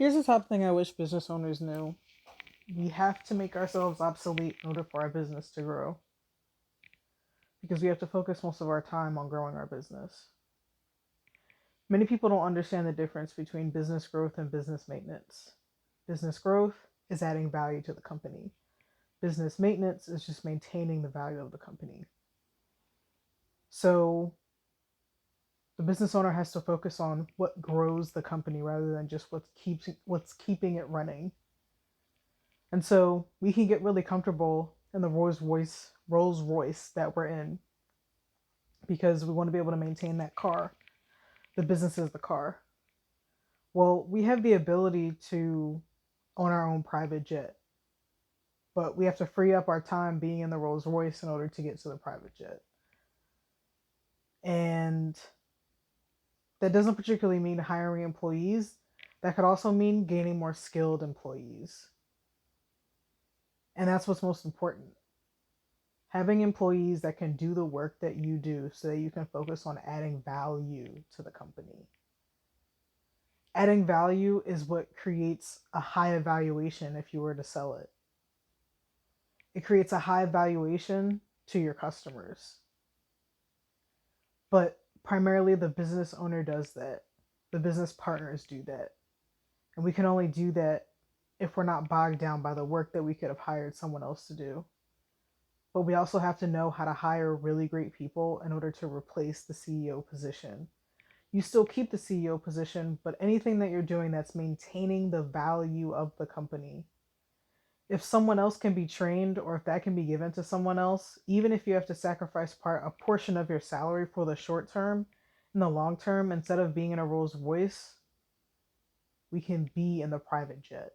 Here's the top thing I wish business owners knew. We have to make ourselves obsolete in order for our business to grow because we have to focus most of our time on growing our business. Many people don't understand the difference between business growth and business maintenance. Business growth is adding value to the company. Business maintenance is just maintaining the value of the company. So the business owner has to focus on what grows the company rather than just what's keeping it running. And so we can get really comfortable in the Rolls Royce that we're in because we want to be able to maintain that car. The business is the car. Well, we have the ability to own our own private jet, but we have to free up our time being in the Rolls Royce in order to get to the private jet. And that doesn't particularly mean hiring employees. That could also mean gaining more skilled employees. And that's what's most important. Having employees that can do the work that you do so that you can focus on adding value to the company. Adding value is what creates a high evaluation if you were to sell it. It creates a high valuation to your customers. But primarily the business owner does that. The business partners do that. And we can only do that if we're not bogged down by the work that we could have hired someone else to do. But we also have to know how to hire really great people in order to replace the CEO position. You still keep the CEO position, but anything that you're doing that's maintaining the value of the company. If someone else can be trained or if that can be given to someone else, even if you have to sacrifice a portion of your salary for the short term, in the long term, instead of being in a Rolls Royce, we can be in the private jet.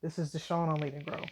This is Deshawn on Lead and Grow.